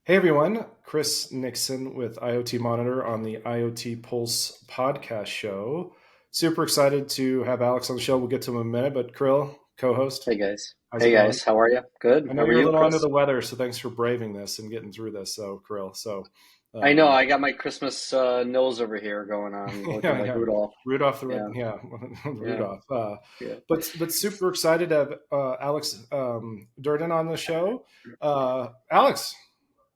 Hey everyone, Chris Nixon with IoTmonitor on the IoT Pulse Podcast show. Super excited to have Alex on the show. We'll get to him in a minute, but Kirill, co-host, Hey guys. how's it Hey going? guys, how are you? Good. I know How are you're a you, little under Chris? the weather, so thanks for braving this and getting through this. So Kirill, I know um, I got my Christmas nose over here going on, looking yeah, like yeah, Rudolph. Rudolph the Red, Yeah, yeah, yeah, Rudolph. yeah. But super excited to have Alex Doorduyn on the show. Alex,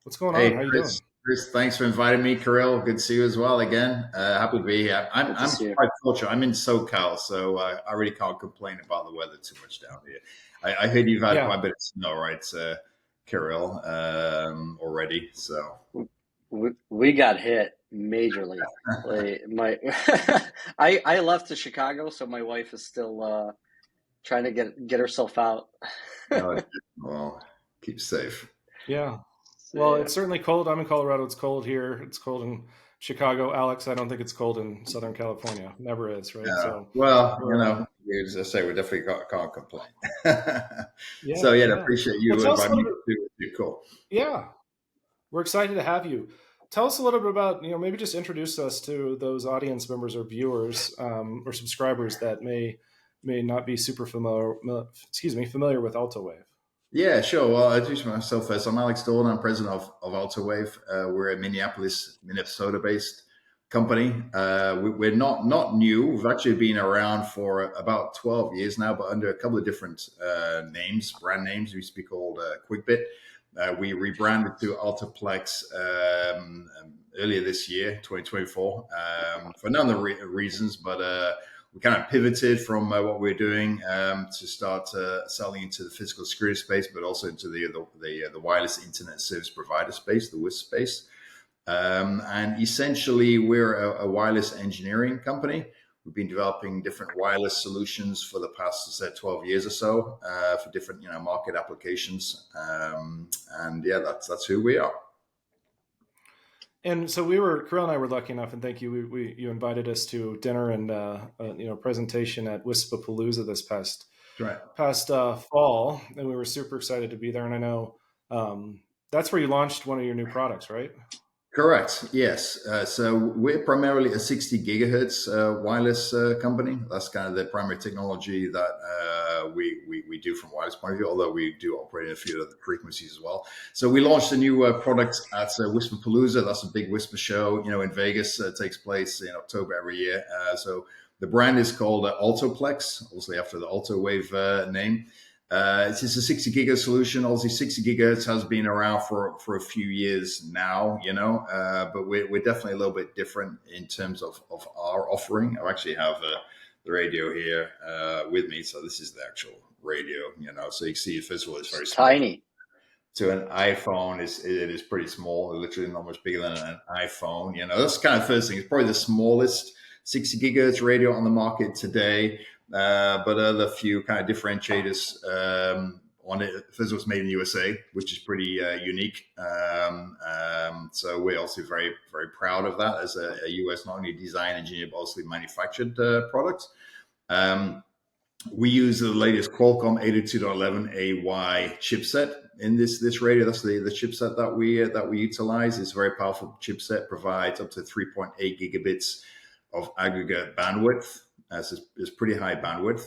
what's going on? Hey, How you doing? Chris, thanks for inviting me. Kirill, good to see you as well again. Happy to be here. Good to I'm see you. quite fortunate. I'm in SoCal, so I really can't complain about the weather too much down here. I heard you've had Yeah. quite a bit of snow, right, Kirill, already. So We got hit majorly. Like my, I left to Chicago, so my wife is still trying to get herself out. uh, well, keep safe. Yeah. So, Well, yeah. it's certainly cold. I'm in Colorado. It's cold here. It's cold in Chicago. Alex, I don't think it's cold in Southern California. Never is, right? So, Well, we're, as I say, we definitely can't complain. yeah, So yeah, I yeah. appreciate Well, you tell us a inviting me little to do it. Cool. bit. Yeah, we're excited to have you. Tell us a little bit about, maybe just introduce us to those audience members or viewers or subscribers that may not be super familiar with Altowav. Yeah, sure. Well, I'll introduce myself first. I'm Alex Doorduyn. I'm president of Altowav. We're a Minneapolis, Minnesota-based company. We're not new. We've actually been around for about 12 years now, but under a couple of different brand names. We used to be called QuickBit. We rebranded to Altoplex earlier this year, 2024, for a number of reasons, but we kind of pivoted from what we're doing to start selling into the physical security space, but also into the wireless internet service provider space, the WISP space. And essentially, we're a wireless engineering company. We've been developing different wireless solutions for the past 12 years or so for different market applications. And yeah, that's who we are. And so Kirill and I were lucky enough, and thank you. You invited us to dinner and presentation at Wispapalooza this past Right. fall, and we were super excited to be there. And I know that's where you launched one of your new products, right? Correct. Yes. So we're primarily a 60 gigahertz wireless company. That's kind of the primary technology that we do from a wireless point of view, although we do operate in a few other frequencies as well. So we launched a new product at Wispapalooza. That's a big Whisper show, in Vegas. It takes place in October every year. So the brand is called Altoplex, obviously after the Altowav name. It's just a 60 gigahertz solution. Obviously, 60 gigahertz has been around for a few years now, but we're definitely a little bit different in terms of our offering. I actually have the radio here with me, so this is the actual radio, so you can see, first of all, it's very small. Tiny. To an iPhone, it is pretty small, literally not much bigger than an iPhone. That's kind of the first thing. It's probably the smallest 60 gigahertz radio on the market today. But other few kind of differentiators on it. First, it was made in the USA, which is pretty unique. So we're also very, very proud of that as a US not only design, engineered, but also manufactured product. We use the latest Qualcomm 802.11ay chipset in this radio. That's the chipset that we utilize. It's a very powerful chipset, provides up to 3.8 gigabits of aggregate bandwidth. It's pretty high bandwidth,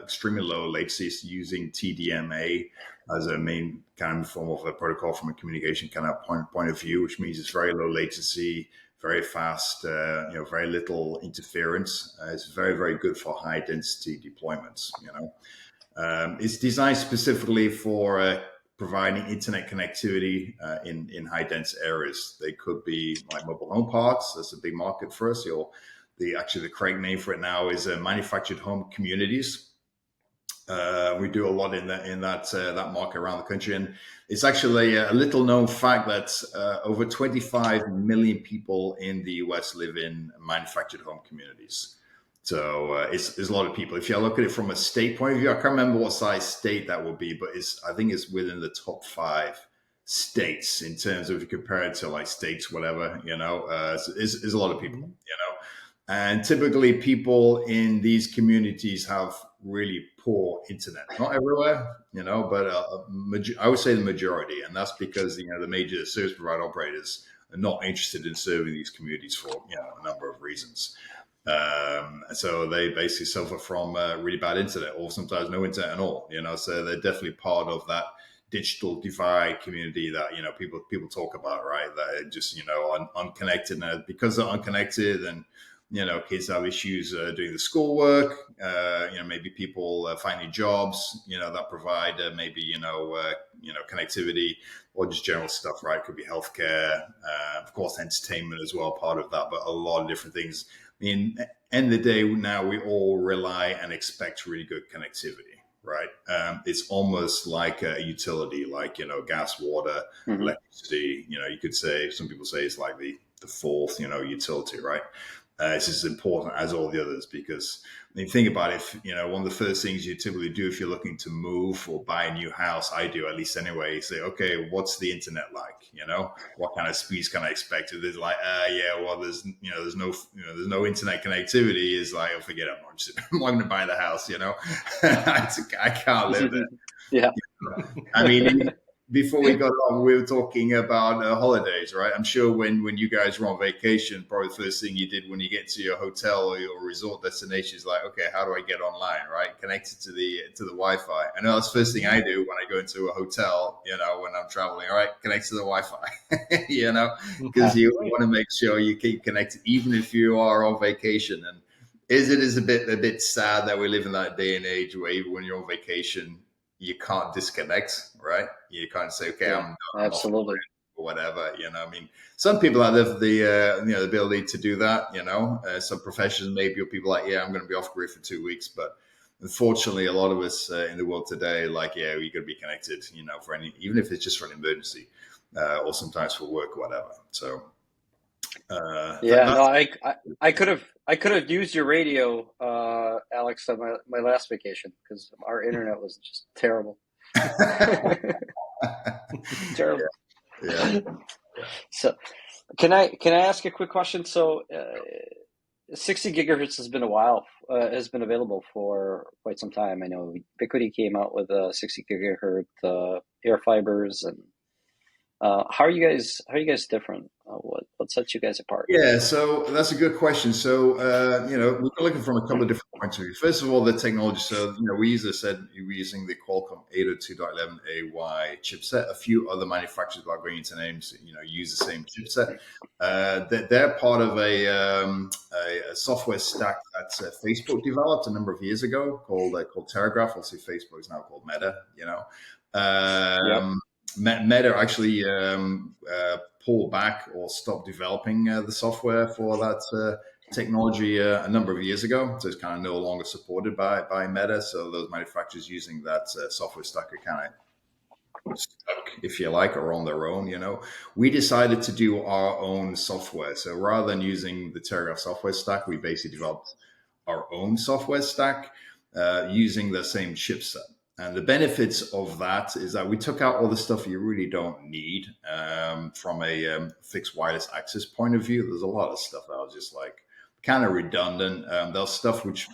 extremely low latency, using TDMA as a main kind of form of a protocol from a communication kind of point of view, which means it's very low latency, very fast, very little interference. It's very, very good for high density deployments. It's designed specifically for providing internet connectivity in high dense areas. They could be like mobile home parks. That's a big market for us. The correct name for it now is manufactured home communities. We do a lot in that market around the country, and it's actually a little known fact that over 25 million people in the US live in manufactured home communities. So it's a lot of people. If you look at it from a state point of view, I can't remember what size state that would be, but I think it's within the top 5 states in terms of, if you compare it to like states, whatever, it's a lot of people, And typically people in these communities have really poor internet. Not everywhere, but I would say the majority. And that's because, the major service provider operators are not interested in serving these communities for, a number of reasons. So they basically suffer from really bad internet, or sometimes no internet at all, so they're definitely part of that digital divide community that, people talk about, right? That are just, unconnected. And because they're unconnected and, kids have issues doing the schoolwork, maybe people finding jobs, that provide maybe, connectivity, or just general stuff, right? Could be healthcare, of course, entertainment as well, part of that, but a lot of different things. I mean, end of the day, now we all rely and expect really good connectivity, right? It's almost like a utility, like, gas, water, electricity, you could say, some people say it's like the fourth, utility, right? It's as important as all the others because, think about it, one of the first things you typically do if you're looking to move or buy a new house, I do at least anyway, say, okay, what's the internet like? What kind of speeds can I expect? There's like, there's no internet connectivity. Is like, oh, forget it, I'm not going to buy the house, I can't live there. Yeah. I mean, before we got on, we were talking about holidays, right? I'm sure when you guys were on vacation, probably the first thing you did when you get to your hotel or your resort destination is like, okay, how do I get online, right? Connected to the Wi-Fi. I know that's the first thing I do when I go into a hotel, when I'm traveling, all right, connect to the Wi-Fi, because you want to make sure you keep connected, even if you are on vacation. And it is a bit sad that we live in that day and age where even when you're on vacation, you can't disconnect, right? You can't say, okay, Yeah, I'm absolutely, or whatever. I mean, some people have the ability to do that. Some professions maybe, or people like, yeah, I'm going to be off grid for 2 weeks. But unfortunately, a lot of us in the world today, like, yeah, we got to be connected, for any, even if it's just for an emergency, or sometimes for work, or whatever. So. I could have used your radio, Alex, on my last vacation because our internet was just terrible. Terrible. Yeah. So, can I ask a quick question? So, 60 gigahertz has been has been available for quite some time. I know Ubiquiti came out with 60 gigahertz air fibers, and how are you guys different? What sets you guys apart? Yeah, so that's a good question. So, we're looking from a couple of different points of view. First of all, the technology. So, we we're using the Qualcomm 802.11ay chipset. A few other manufacturers, without going into names, use the same chipset. They're part of a software stack that Facebook developed a number of years ago called Telegraph. Obviously, Facebook is now called Meta. Yep. Meta actually pulled back or stopped developing the software for that technology a number of years ago. So it's kind of no longer supported by Meta. So those manufacturers using that software stack are kind of stuck, if you like, or on their own. We decided to do our own software. So rather than using the Telegraph software stack, we basically developed our own software stack using the same chipset. And the benefits of that is that we took out all the stuff you really don't need from a fixed wireless access point of view. There's a lot of stuff that was just like kind of redundant. There's stuff which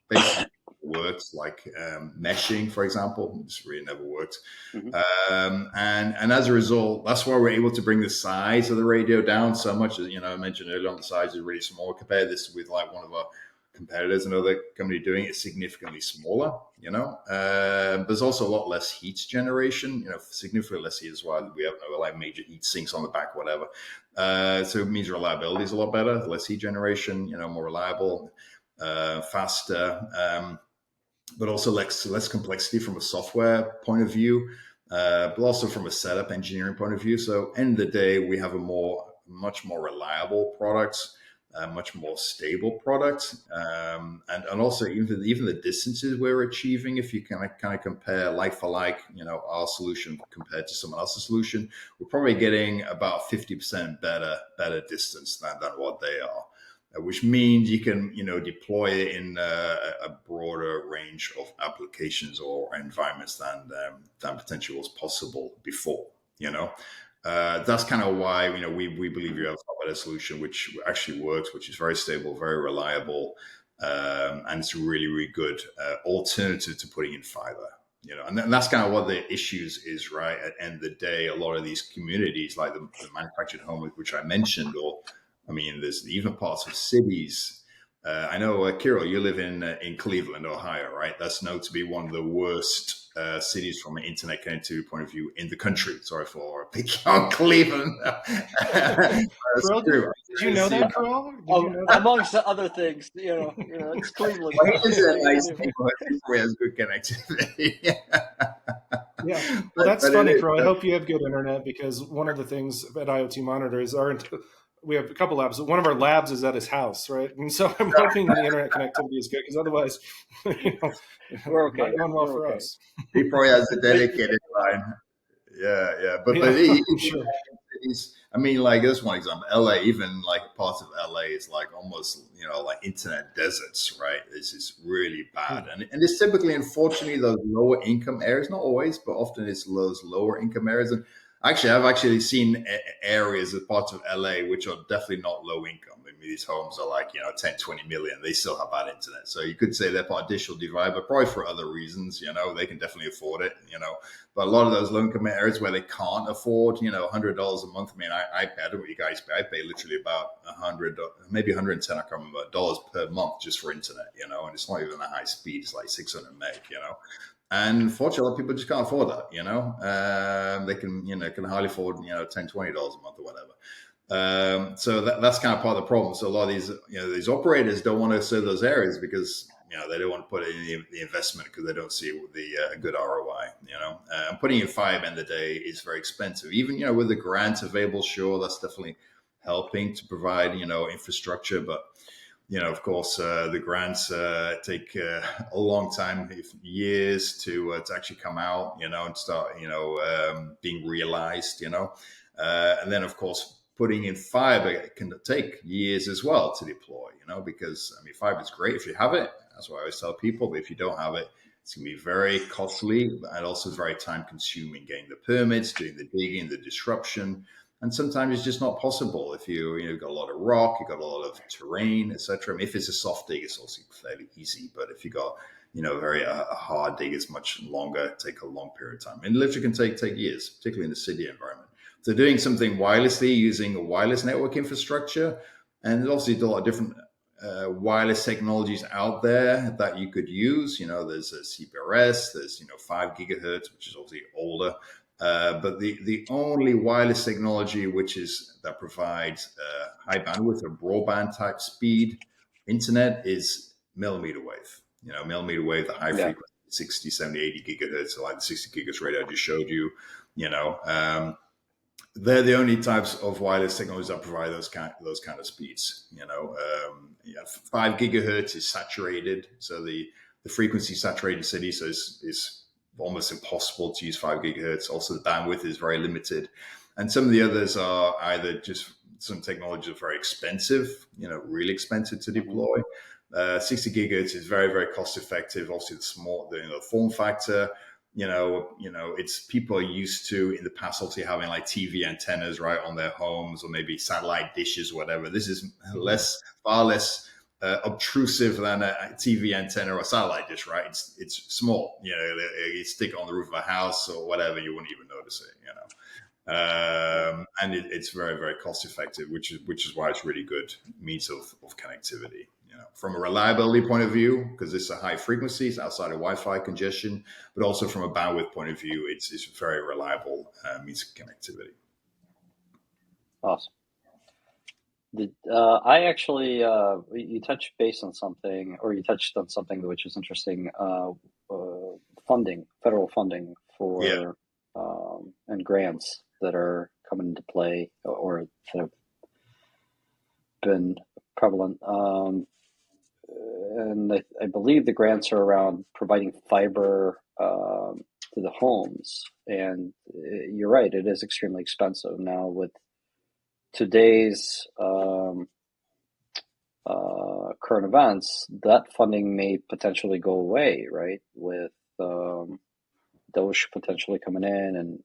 basically works, like meshing, for example. This really never worked. Mm-hmm. And as a result, that's why we're able to bring the size of the radio down so much. As I mentioned earlier on, the size is really small. Compare this with like one of our competitors, another company doing it significantly smaller, there's also a lot less heat generation, significantly less heat as well. We have no like major heat sinks on the back, whatever. So it means reliability is a lot better, less heat generation, more reliable, faster, but also less complexity from a software point of view, but also from a setup engineering point of view. So end of the day, we have much more reliable products. Much more stable product, and also even the distances we're achieving. If you kind of compare like for like, our solution compared to someone else's solution, we're probably getting about 50% better distance than what they are, which means you can deploy it in a broader range of applications or environments than potentially was possible before. That's kind of why we believe you have a better solution, which actually works, which is very stable, very reliable, and it's a really, really good alternative to putting in fiber. And that's kind of what the issues is, right? At the end of the day, a lot of these communities, like the manufactured home, which I mentioned, or there's even parts of cities. I know, Kirill, you live in Cleveland, Ohio, right? That's known to be one of the worst cities from an internet connectivity point of view in the country. Sorry for picking on Cleveland. Kirill, did you know that, Kirill? Did you know that? Amongst the other things, it's Cleveland. Well, he is a nice neighborhood. He has good connectivity. Yeah, well, that's funny, Kirill. I hope you have good internet, because one of the things at IoTmonitor is we have a couple labs. One of our labs is at his house, right? And so I'm hoping the internet connectivity is good, because otherwise, we're okay. Not going well for us. He probably has a dedicated line. Yeah. But sure. Like this one example, LA, even like parts of LA is like almost, like internet deserts, right? This is really bad. And it's typically, unfortunately, those lower income areas, not always, but often it's those lower income areas. And actually, I've actually seen areas of parts of LA which are definitely not low income. These homes are like, 10, 20 million. They still have bad internet. So you could say they're part of digital divide, but probably for other reasons, they can definitely afford it, But a lot of those low income areas where they can't afford, $100 a month. I don't know what you guys pay. I pay literally about $100, maybe 110, I can't remember, dollars per month just for internet, and it's not even a high speed. It's like 600 meg, And unfortunately, people just can't afford that, They can hardly afford, $10, $20 a month or whatever. So that's kind of part of the problem. So a lot of these operators don't want to serve those areas because they don't want to put in the investment because they don't see the good ROI. Putting in fiber in the day is very expensive. Even with the grants available, sure, that's definitely helping to provide infrastructure, but of course, the grants take a long time, years to actually come out, and start being realized, and then of course, putting in fiber can take years as well to deploy, because fiber is great if you have it. That's what I always tell people. But if you don't have it, it's going to be very costly and also very time consuming, getting the permits, doing the digging, the disruption. And sometimes it's just not possible if you've got a lot of rock, you've got a lot of terrain, etc. If it's a soft dig, it's also fairly easy. But if you got very hard dig, it's much longer, take a long period of time. And literally can take years, particularly in the city environment. So doing something wirelessly using a wireless network infrastructure, and there's obviously a lot of different wireless technologies out there that you could use. There's a CBRS, there's 5 gigahertz, which is obviously older. But the only wireless technology that provides high bandwidth or broadband type speed internet is millimeter wave. Millimeter wave, the high frequency, 60, 70, 80 gigahertz, so like the 60 gigahertz radio I just showed you. They're the only types of wireless technologies that provide those kind of speeds. 5 gigahertz is saturated, so the frequency is saturated in cities, so it's almost impossible to use 5 gigahertz. Also, the bandwidth is very limited, and some of the others are either just some technologies are very expensive, really expensive to deploy. 60 gigahertz is very, very cost effective. Obviously, the form factor. It's people are used to in the past obviously having like TV antennas right on their homes or maybe satellite dishes, whatever. This is far less obtrusive than a TV antenna or a satellite dish, right? It's small. You stick it on the roof of a house or whatever, you wouldn't even notice it. And it's very, very cost effective, which is why it's really good means of connectivity. From a reliability point of view, because it's a high frequency, it's outside of Wi-Fi congestion, but also from a bandwidth point of view, it's very reliable means of connectivity. Awesome. I actually, you touched on something which is interesting, federal funding for and grants that are coming into play or that have been prevalent. And I believe the grants are around providing fiber to the homes. And you're right, it is extremely expensive now with today's current events. That funding may potentially go away, right? With DOGE potentially coming in and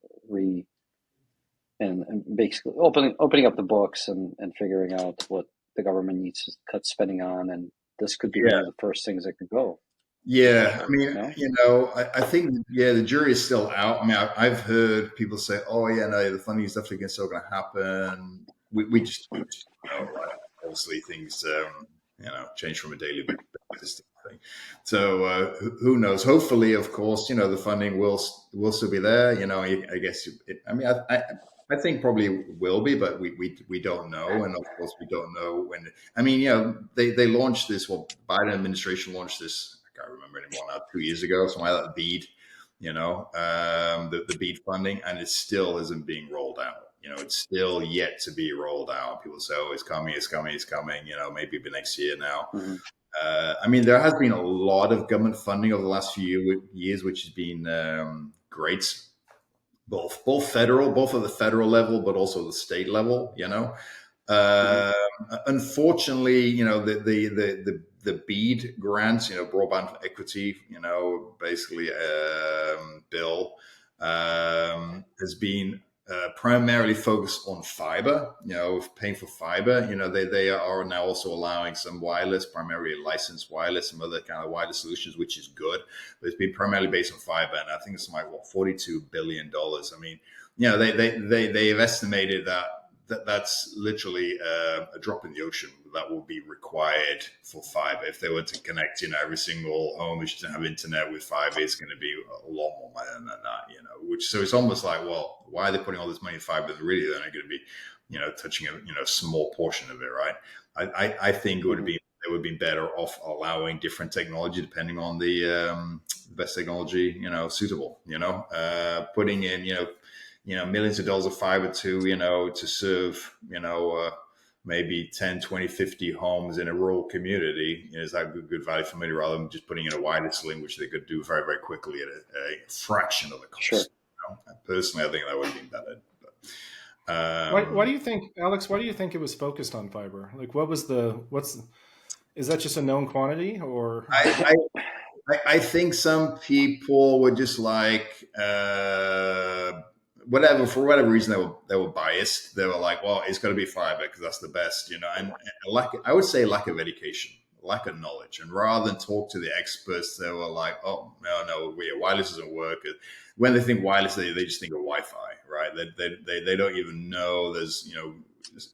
and basically opening up the books and figuring out what the government needs to cut spending on, and this could be one of the first things that could go. Yeah, I mean, No? I think, the jury is still out. I mean, I've heard people say, "Oh, yeah, no, the funding is definitely still going to happen." We just don't know, right? Obviously, things change from a daily basis thing. So who knows? Hopefully, of course, the funding will still be there. I guess I think probably will be, but we don't know, and of course we don't know when. I mean, they launched this. Well, Biden administration launched this. I can't remember anymore now. 2 years ago, something like that. BEAD, the BEAD funding, and it still isn't being rolled out. It's still yet to be rolled out. People say, "Oh, it's coming, it's coming, it's coming." Maybe it'll be next year now. Mm-hmm. I mean, there has been a lot of government funding over the last few years, which has been great. Both federal, both at the federal level, but also the state level. Unfortunately, the BEAD grants, broadband equity, basically bill has been primarily focused on fiber, paying for fiber. They are now also allowing some wireless, primarily licensed wireless, some other kind of wireless solutions, which is good. But it's been primarily based on fiber, and I think it's like $42 billion. I mean, they've estimated that's literally a drop in the ocean that will be required for fiber. If they were to connect, every single home which doesn't have internet with fiber, it's going to be a lot more money than that, so it's almost like, well, why are they putting all this money in fiber? Really, they're not going to be, touching a small portion of it, right? I think it would be, they would be better off allowing different technology depending on the best technology, suitable, putting in, millions of dollars of fiber to serve, maybe 10, 20, 50 homes in a rural community is that good value for money rather than just putting in a wireless link, which they could do very, very quickly at a fraction of the cost. Sure. Personally, I think that would be better. But, why do you think, Alex, why do you think it was focused on fiber? Like, is that just a known quantity, or? I think some people were just like, for whatever reason, they were biased. They were like, well, it's got to be fiber because that's the best, and I would say lack of education, lack of knowledge. And rather than talk to the experts, they were like, oh, no, wireless doesn't work. When they think wireless, they just think of Wi-Fi, right? They don't even know there's,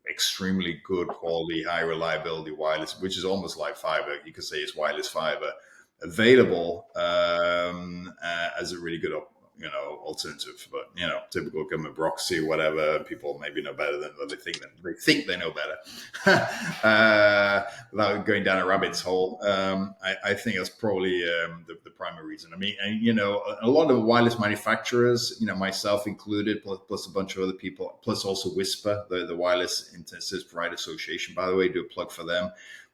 extremely good quality, high reliability wireless, which is almost like fiber. You could say it's wireless fiber available as a really good alternative, but typical government bureaucracy, whatever. People maybe know better than what they think. They think they know better, without going down a rabbit's hole. I think that's probably the primary reason. I mean, and a lot of wireless manufacturers, myself included, plus a bunch of other people, plus also Whisper, the Wireless Internet Service Provider Association. By the way, do a plug for them.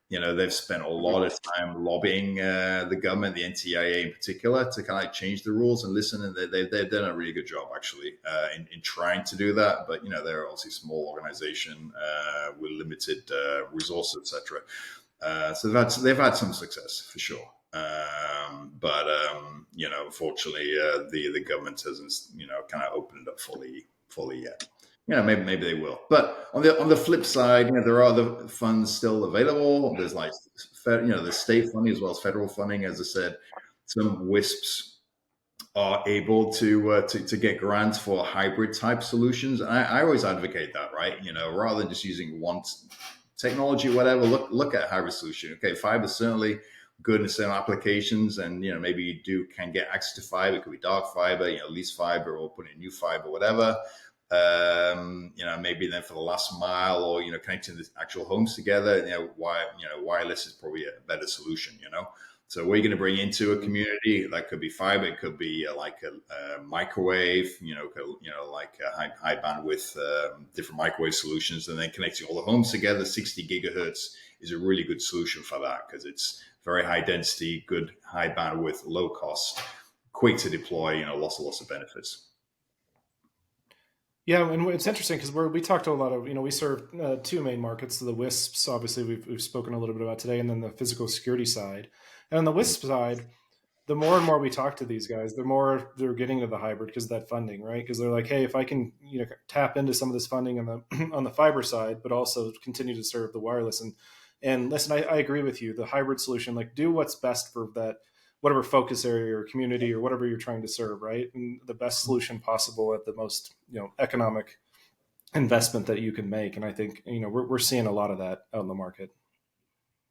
They've spent a lot of time lobbying the government, the NTIA in particular, to kind of change the rules and listen. And they've done a really good job, actually, in trying to do that. But, they're obviously a small organization with limited resources, etc. So they've had some success, for sure. But unfortunately, the government hasn't, kind of opened up fully yet. Maybe they will. But on the flip side, there are other funds still available. There's like, the state funding as well as federal funding. As I said, some WISPs are able to get grants for hybrid type solutions. And I always advocate that, right? Rather than just using one technology, whatever, look at hybrid solution. Okay, fiber is certainly good in certain applications, and maybe you can get access to fiber. It could be dark fiber, lease fiber, or put in new fiber, whatever. Maybe then for the last mile, or connecting the actual homes together, wireless is probably a better solution. So what are you going to bring into a community? That could be fiber, it could be like a microwave, like a high bandwidth, different microwave solutions, and then connecting all the homes together. 60 gigahertz is a really good solution for that because it's very high density, good high bandwidth, low cost, quick to deploy. Lots of benefits. Yeah, and it's interesting because we talked to a lot of, we serve two main markets. The WISPs, obviously, we've spoken a little bit about today, and then the physical security side. And on the WISP side, the more and more we talk to these guys, the more they're getting to the hybrid because of that funding, right? Because they're like, hey, if I can, tap into some of this funding on the on the fiber side, but also continue to serve the wireless. And listen, I agree with you. The hybrid solution, like, do what's best for that, whatever focus area or community or whatever you're trying to serve, right? And the best solution possible at the most, economic investment that you can make. And I think, we're seeing a lot of that out in the market.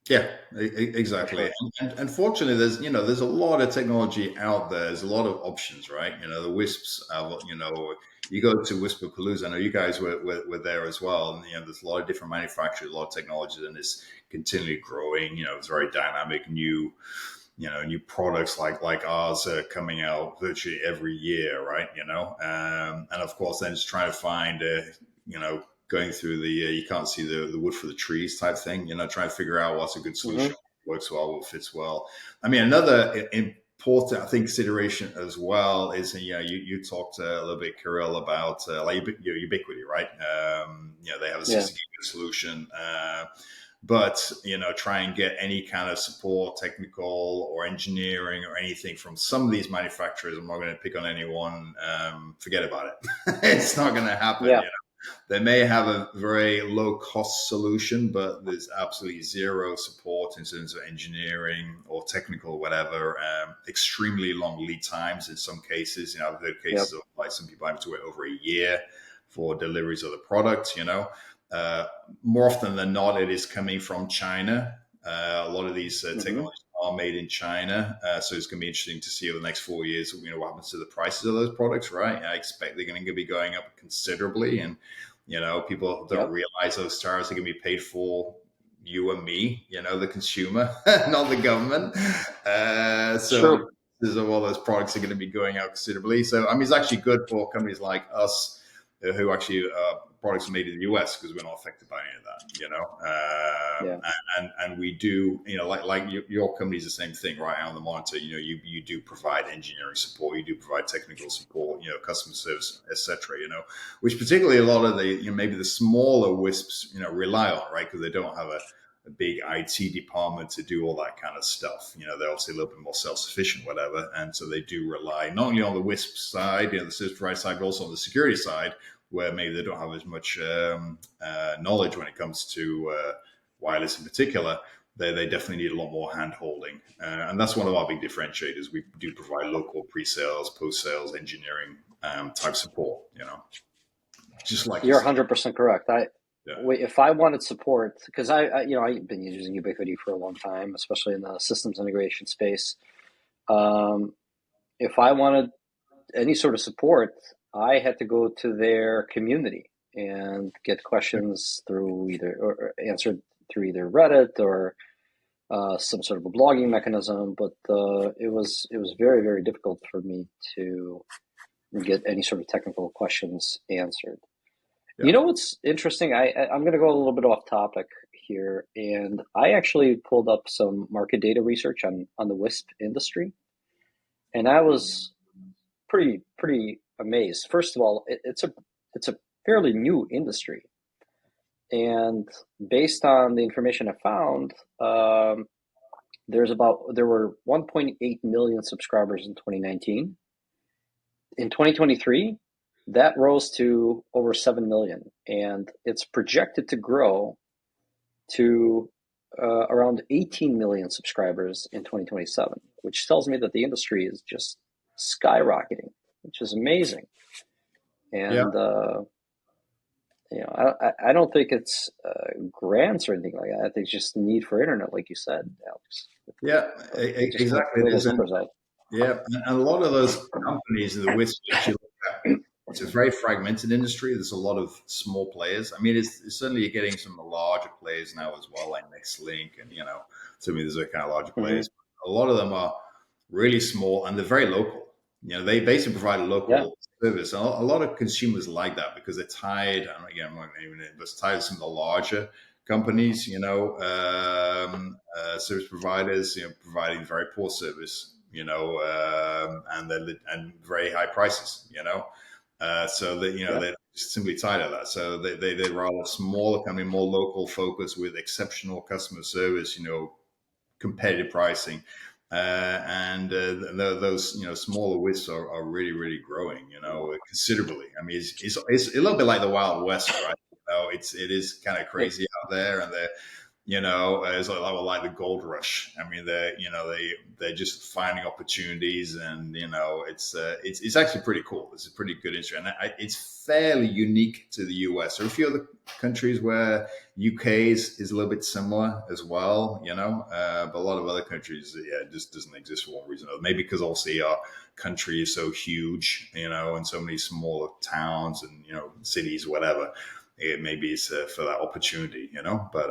Yeah, exactly. And fortunately, there's a lot of technology out there. There's a lot of options, right? The Wisps, you go to Whisperpalooza. I know you guys were there as well. And, there's a lot of different manufacturers, a lot of technology, and it's continually growing. It's very dynamic, new products like ours are coming out virtually every year, right? And of course, then it's trying to find, going through the you can't see the wood for the trees type thing, trying to figure out what's a good solution, works well, what fits well. I mean, another important, I think, consideration as well is, you talked a little bit, Kirill, about like Ubiquiti, right? They have a 60 gig solution, but try and get any kind of support, technical or engineering or anything from some of these manufacturers. I'm not going to pick on anyone. Forget about it. It's not going to happen. Yeah. They may have a very low cost solution, but there's absolutely zero support in terms of engineering or technical, whatever. Extremely long lead times in some cases. I've heard cases of like some people having to wait over a year for deliveries of the product. More often than not, it is coming from China. A lot of these technologies are made in China. So it's going to be interesting to see over the next 4 years, what happens to the prices of those products, right? I expect they're going to be going up considerably. And, people don't realize those tariffs are going to be paid for you and me, the consumer, not the government. So all those products are going to be going out considerably. So, I mean, it's actually good for companies like us who actually products made in the US, because we're not affected by any of that, and we do, like your company is the same thing, right? On the monitor, you do provide engineering support, you do provide technical support, customer service, etc. Which particularly a lot of the, maybe the smaller Wisps, rely on, right? Because they don't have a big IT department to do all that kind of stuff. They're obviously a little bit more self-sufficient, whatever. And so they do rely not only on the Wisp side, the service provider side, but also on the security side, where maybe they don't have as much knowledge when it comes to wireless in particular. They definitely need a lot more hand-holding. And that's one of our big differentiators. We do provide local pre-sales, post-sales, engineering type support, just like you're 100% correct. If I wanted support, because I've been using Ubiquiti for a long time, especially in the systems integration space. If I wanted any sort of support, I had to go to their community and get questions through or answered through either Reddit or some sort of a blogging mechanism. But it was very, very difficult for me to get any sort of technical questions answered. Yeah. You know what's interesting? I'm going to go a little bit off topic here, and I actually pulled up some market data research on the Wisp industry, and I was pretty amazed. First of all, it's a fairly new industry, and based on the information I found, there were 1.8 million subscribers in 2019. In 2023, that rose to over 7 million, and it's projected to grow to around 18 million subscribers in 2027, which tells me that the industry is just skyrocketing, which is amazing. And I don't think it's grants or anything like that. I think it's just the need for internet, like you said, Alex. Yeah, exactly. Yeah, and a lot of those companies in the Wisp, it's a very fragmented industry. There's a lot of small players. I mean, it's certainly getting some larger players now as well, like Nextlink, and to me, there's a kind of larger players. A lot of them are really small, and they're very local. They basically provide a local service. And a lot of consumers like that because they're tired. And again, I'm not even but it's tired of some of the larger companies, service providers, providing very poor service, and very high prices, so that they're simply tired of that. So they'd rather smaller company, more local focus with exceptional customer service, competitive pricing, Those smaller widths are really, really growing, considerably. I mean, it's a little bit like the Wild West, right? It is kind of crazy out there, and it's like the gold rush. I mean, they're just finding opportunities, and it's actually pretty cool. It's a pretty good industry, and it's fairly unique to the US. There are a few other countries where UK is a little bit similar as well, but a lot of other countries, it just doesn't exist for one reason or another. Maybe because obviously our country is so huge, and so many smaller towns and cities, whatever. Maybe it's for that opportunity, but.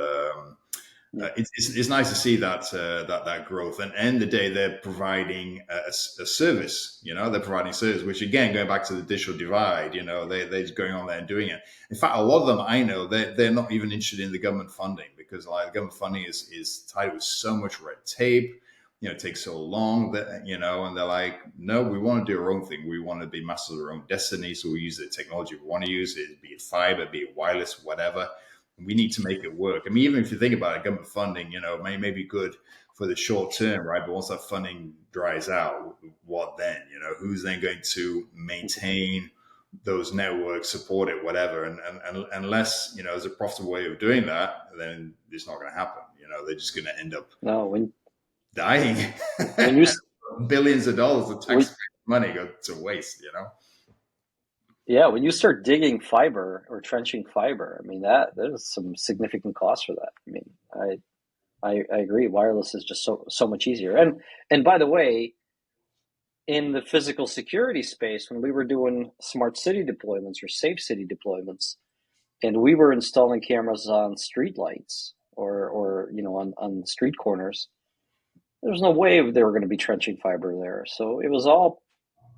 It's nice to see that growth, and end of the day they're providing a service. They're providing service, which again, going back to the digital divide, they're going on there and doing it. In fact, a lot of them I know they're not even interested in the government funding, because like the government funding is tied with so much red tape. It takes so long that and they're like, no, we want to do our own thing. We want to be masters of our own destiny, so we use the technology we want to use, it be it fiber, be it wireless, whatever. We need to make it work. I mean, even if you think about it, government funding, may be good for the short term, right? But once that funding dries out, what then? Who's then going to maintain those networks, support it, whatever? And unless there's a profitable way of doing that, then it's not going to happen. They're just going to end up dying. When billions of dollars of taxpayer money go to waste. Yeah, when you start digging fiber or trenching fiber, I mean there's some significant cost for that. I mean, I agree. Wireless is just so much easier. And by the way, in the physical security space, when we were doing smart city deployments or safe city deployments, and we were installing cameras on street lights or on street corners, there's no way they were going to be trenching fiber there. So it was all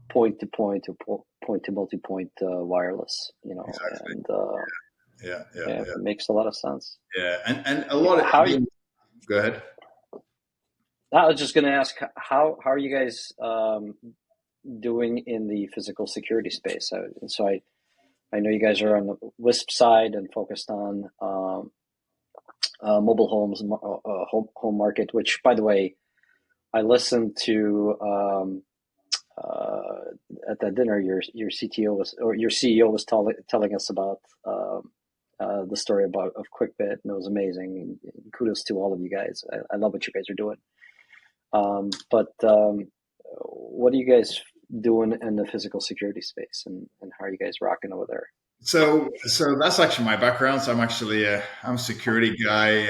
point to point or point to multi-point wireless, Exactly. And it makes a lot of sense. Yeah, and a lot of go ahead. I was just going to ask, how are you guys doing in the physical security space? So I know you guys are on the WISP side and focused on mobile homes, home market. Which, by the way, I listened to. At that dinner, your CTO was, or your CEO was telling us about the story of QuickBit, and it was amazing. And kudos to all of you guys. I love what you guys are doing. But what are you guys doing in the physical security space, and how are you guys rocking over there? So that's actually my background. So I'm actually I'm a security guy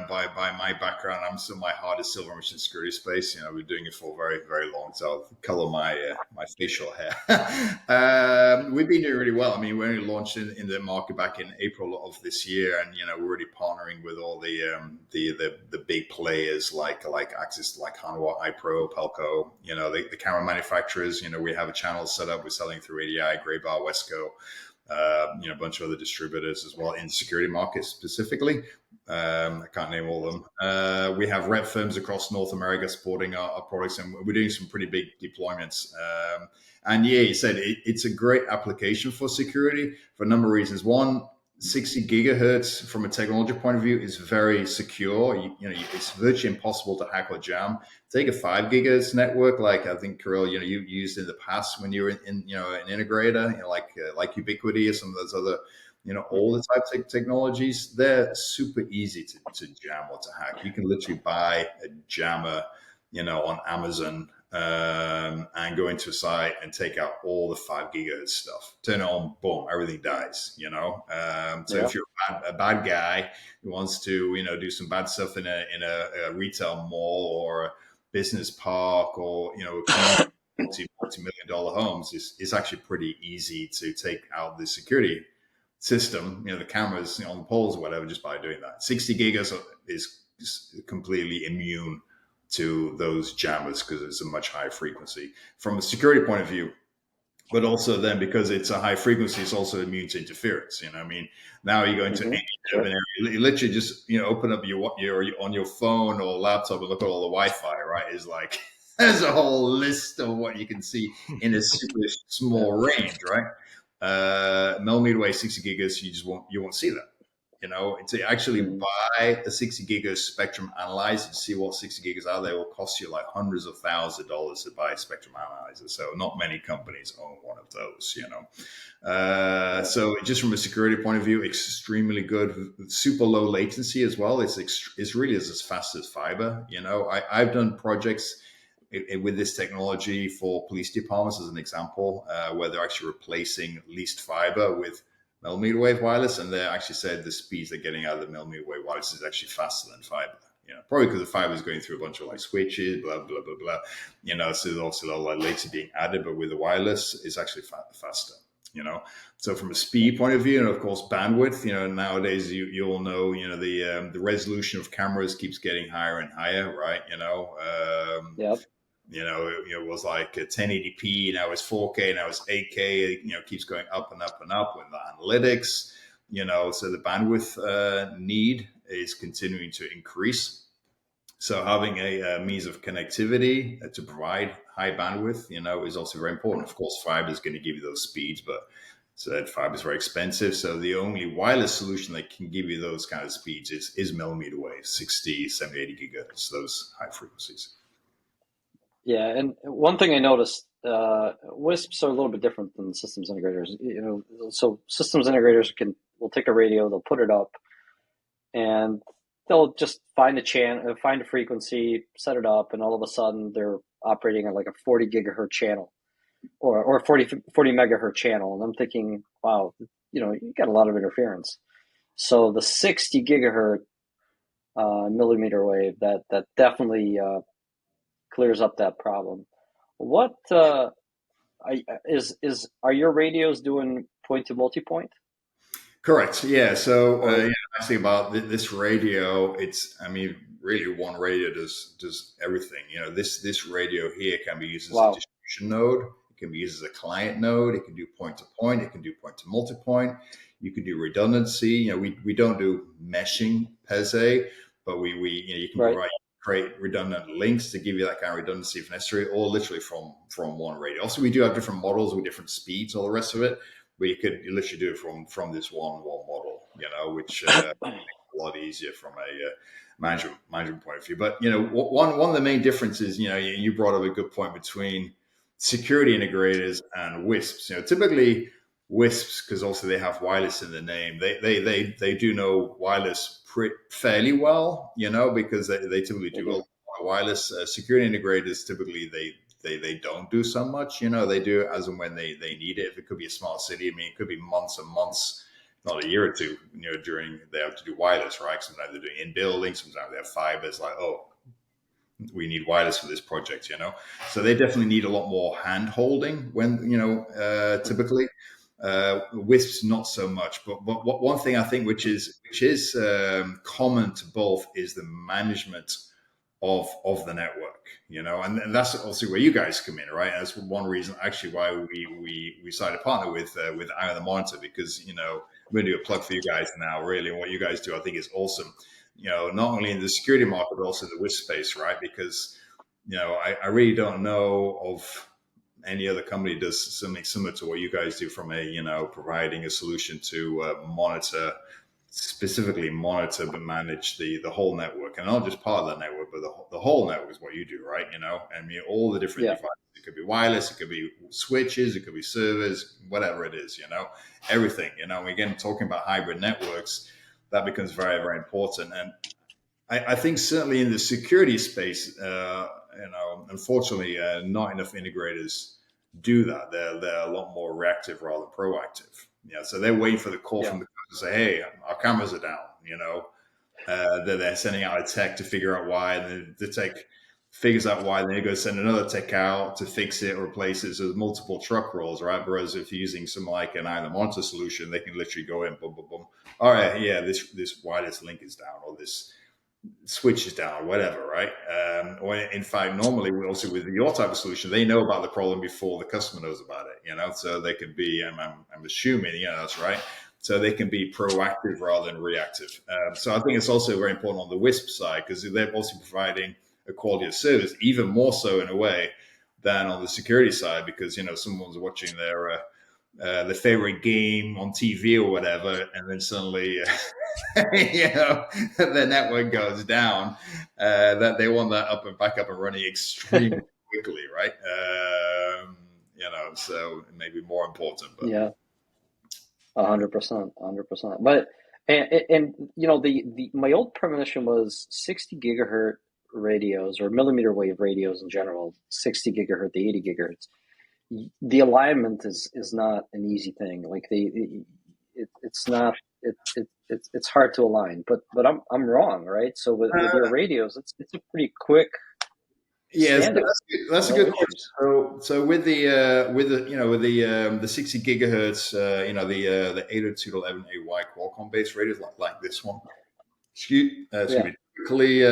by my background. My heart is silver mission security space. I've been doing it for very, very long. So I'll color my facial hair. We've been doing really well. I mean, we only launched in the market back in April of this year, and we're already partnering with all the big players like Axis, like Hanwha, iPro, Pelco. The camera manufacturers. We have a channel set up. We're selling through ADI, Graybar, Wesco. A bunch of other distributors as well in the security market specifically. I can't name all of them. We have rep firms across North America supporting our products, and we're doing some pretty big deployments. And yeah, you said it's a great application for security for a number of reasons. One, 60 gigahertz from a technology point of view is very secure. It's virtually impossible to hack or jam. Take a 5 gigahertz network, like I think Kirill, you used in the past when you were in an integrator, like Ubiquity or some of those other, older types of technologies. They're super easy to jam or to hack. You can literally buy a jammer, on Amazon. And go into a site and take out all the 5 gigahertz stuff, turn it on, boom, everything dies, If you're a bad guy who wants to, do some bad stuff in a retail mall or a business park or, multi-million-dollar homes, it's actually pretty easy to take out the security system, the cameras on the poles or whatever, just by doing that. 60 gigas is completely immune to those jammers because it's a much higher frequency from a security point of view, but also then because it's a high frequency, it's also immune to interference. Now you go into any urban area, you literally just open up your on your phone or laptop and look at all the Wi-Fi. Right, is like there's a whole list of what you can see in a super small range. Right, millimeter wave 60 gigas, you won't see that. to actually buy a 60 gigahertz spectrum analyzer to see what 60 gigahertz are there will cost you like hundreds of thousands of dollars to buy a spectrum analyzer. So not many companies own one of those, So just from a security point of view, extremely good, super low latency as well. It's really as fast as fiber. I've done projects with this technology for police departments as an example, where they're actually replacing leased fiber with millimeter wave wireless, and they actually said the speeds they're getting out of the millimeter wave wireless is actually faster than fiber. Probably because the fiber is going through a bunch of like switches, blah blah blah blah. So there's also a lot of latency being added, but with the wireless, it's actually faster. So from a speed point of view, and of course bandwidth, nowadays you all know, the resolution of cameras keeps getting higher and higher, right? Yep. It was like 1080p, now it's 4K, now it's 8K, keeps going up and up and up with the analytics, so the bandwidth need is continuing to increase. So having a means of connectivity to provide high bandwidth, is also very important. Of course, fiber is going to give you those speeds, but so that fiber is very expensive. So the only wireless solution that can give you those kind of speeds is millimeter wave, 60, 70, 80 gigahertz, those high frequencies. Yeah, and one thing I noticed, WISPs are a little bit different than systems integrators. So systems integrators will take a radio, they'll put it up, and they'll just find a frequency, set it up, and all of a sudden they're operating at like a 40 gigahertz channel, or 40 megahertz channel, and I'm thinking, wow, you got a lot of interference. So the 60 gigahertz millimeter wave that definitely clears up that problem. What are your radios doing point to multi-point? Correct. Yeah. So actually about this radio, really one radio does everything. This radio here can be used as a distribution node. It can be used as a client node. It can do point to point. It can do point to multi-point. You can do redundancy. We don't do meshing per se, but you can create redundant links to give you that kind of redundancy if necessary, or literally from one radio. Also, we do have different models with different speeds, all the rest of it, but you literally do it from this one model, which makes it a lot easier from a management point of view. But one of the main differences, you brought up a good point between security integrators and WISPs. Typically WISPs, because also they have wireless in the name, they do know wireless fairly well, because they typically do a lot of wireless. Security integrators typically they don't do so much. They do as and when they need it. If it could be a smart city, it could be months and months, not a year or two. During they have to do wireless, right? Sometimes they're doing in building, sometimes they have fiber. It's like, oh, we need wireless for this project. So they definitely need a lot more hand holding when typically. WISPs not so much, but one thing I think which is common to both is the management of the network, and that's also where you guys come in, right? And that's one reason actually why we decided to partner with EyeOTmonitor, because I'm going to do a plug for you guys now, really, and what you guys do I think is awesome. Not only in the security market but also the WISP space, right? Because I really don't know of any other company does something similar to what you guys do from a providing a solution to specifically monitor but manage the whole network, and not just part of the network, but the whole network is what you do, right? All the different devices. It could be wireless, it could be switches, it could be servers, whatever it is, everything. Again, talking about hybrid networks, that becomes very, very important. And I think certainly in the security space, unfortunately, not enough integrators do that. They're a lot more reactive rather than proactive. So they're waiting for the call from the customer to say, "Hey, our cameras are down." They're sending out a tech to figure out why, and then the tech figures out why, then they go send another tech out to fix it or replace it. So there's multiple truck rolls, right? Whereas if you're using something like an EyeOTmonitor solution, they can literally go in, boom, boom, boom. All right, yeah, this wireless link is down, or this switch is down, or whatever, right? Or in fact, normally we also with your type of solution, they know about the problem before the customer knows about it, so they can be, I'm assuming, that's right. So they can be proactive rather than reactive. So I think it's also very important on the WISP side, because they're also providing a quality of service, even more so in a way than on the security side, because someone's watching the favorite game on TV or whatever, and then suddenly, the network goes down. That they want that back up and running extremely quickly, right? So it may be more important, but Yeah, 100%, 100%. But and the my old premonition was 60 gigahertz radios or millimeter wave radios in general, 60 gigahertz, the 80 gigahertz. The alignment is not an easy thing. Like it's not it's hard to align. But I'm wrong, right? So with your radios, it's a pretty quick yes, stand up. that's a No good question. issues. So with the 60 gigahertz, the 802.11ay Qualcomm based radios like this one. Yeah. Typically,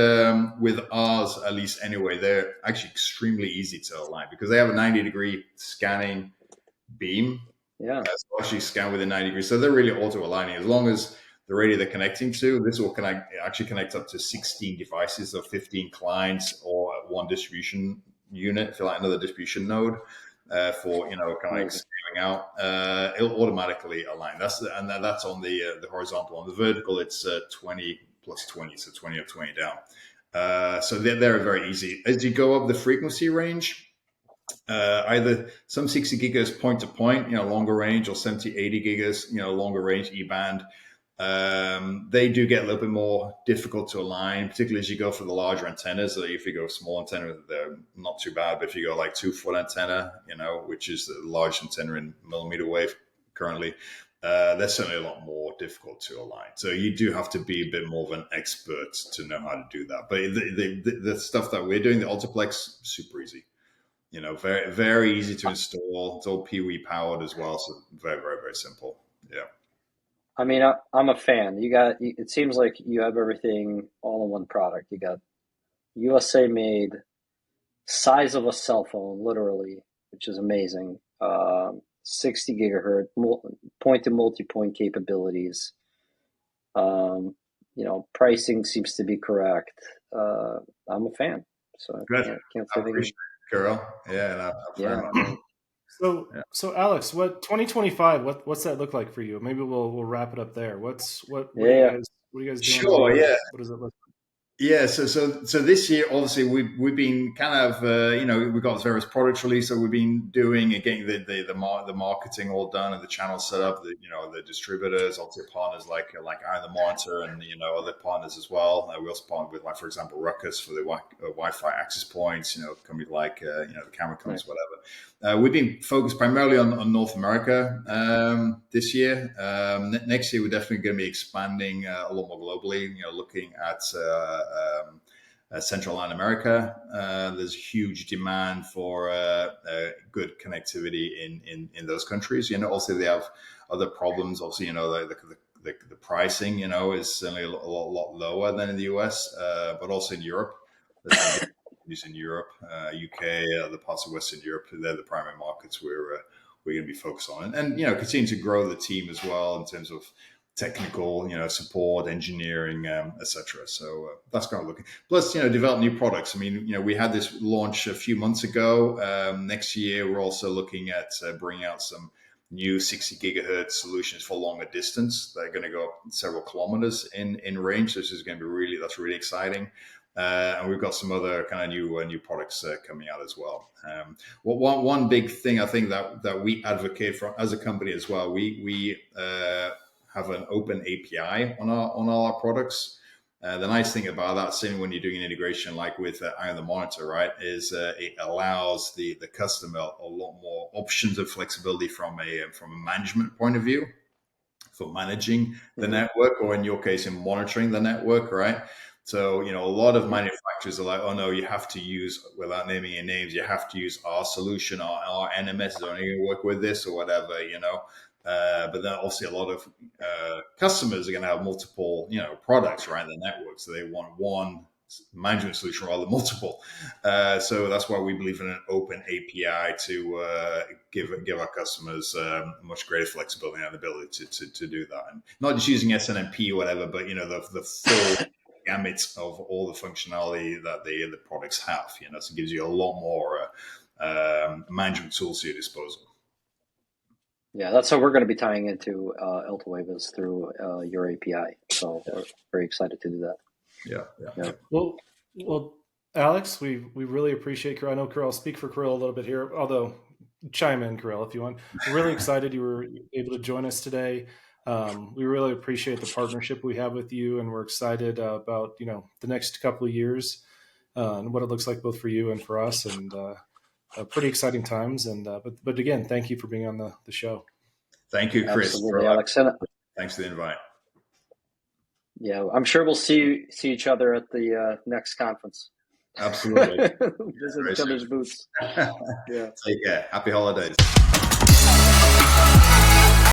with ours, at least anyway, they're actually extremely easy to align because they have a 90-degree scanning beam. Yeah. So actually scan within 90 degrees. So they're really auto aligning. As long as the radio they're connecting to, this will actually connect up to 16 devices, so 15 clients or one distribution unit, if you like, another distribution node for kind of like scaling out. It'll automatically align. That's on the horizontal. On the vertical, it's 20 plus 20, so 20 up, 20 down. So they're very easy. As you go up the frequency range, either some 60 gigahertz point to point, longer range, or 70, 80 gigahertz, longer range E-band. They do get a little bit more difficult to align, particularly as you go for the larger antennas. So if you go small antenna, they're not too bad. But if you go like 2-foot antenna, which is the large antenna in millimeter wave currently, they're certainly a lot more difficult to align. So you do have to be a bit more of an expert to know how to do that. But the stuff that we're doing, the Ultiplex, super easy. Very, very easy to install. It's all PoE powered as well. So very, very, very simple. Yeah. I mean, I'm a fan. It seems like you have everything all in one product. You got USA made, size of a cell phone, literally, which is amazing. 60 gigahertz, point to multi-point capabilities. Pricing seems to be correct. I'm a fan. So I can't say anything. Kirill. Yeah, Yeah. So Alex, what 2025? What's that look like for you? Maybe we'll wrap it up there. What are you guys doing? Sure. Yeah. What does it look like? Yeah, so this year, obviously, we've been kind of we've got various products released, so we've been doing getting the marketing all done and the channel set up, the distributors, obviously partners like EyeOTmonitor and other partners as well. We also partner with, like, for example, Ruckus for the Wi-Fi access points. Companies like the camera companies, whatever. We've been focused primarily on North America this year. Next year, we're definitely going to be expanding a lot more globally. Looking at Central Latin America. There's huge demand for good connectivity in those countries. Also they have other problems. Obviously, the pricing, is certainly a lot lower than in the US, but also in Europe. In Europe, UK, other parts of Western Europe, they're the primary markets we're going to be focused on, and continue to grow the team as well in terms of technical, support, engineering, etc. So that's kind of looking. Plus, develop new products. I mean, we had this launch a few months ago. Next year, we're also looking at bringing out some new 60 gigahertz solutions for longer distance. They're going to go up several kilometers in range. This is going to be that's really exciting. And we've got some other kind of new products coming out as well. One big thing I think that we advocate for as a company as well, we have an open API on all our products. The nice thing about that, certainly when you're doing an integration like with EyeOTmonitor, right, is it allows the customer a lot more options and flexibility from a management point of view for managing the network, or in your case, in monitoring the network, right? So, a lot of manufacturers are like, oh no, you have to use, without naming any names, you have to use our solution, our NMS is only going to work with this or whatever, but then obviously a lot of customers are going to have multiple, products, right, in the network. So they want one management solution rather than multiple. So that's why we believe in an open API to give our customers much greater flexibility and ability to do that. And not just using SNMP or whatever, but, the full gamut of all the functionality that the products have, so it gives you a lot more management tools to your disposal. Yeah, that's how we're going to be tying into Altowav is through your API. So we're very excited to do that. Yeah. Well, Alex, we really appreciate Kirill. I know Kirill, I'll speak for Kirill a little bit here, although chime in, Kirill, if you want. We're really excited you were able to join us today. We really appreciate the partnership we have with you, and we're excited about the next couple of years and what it looks like both for you and for us, and pretty exciting times. And but again, thank you for being on the show. Thank you, Chris. Absolutely, Alex. Thanks for the invite. Yeah, I'm sure we'll see each other at the next conference. Absolutely. Visit each other's booths. Yeah. Take care. Happy holidays.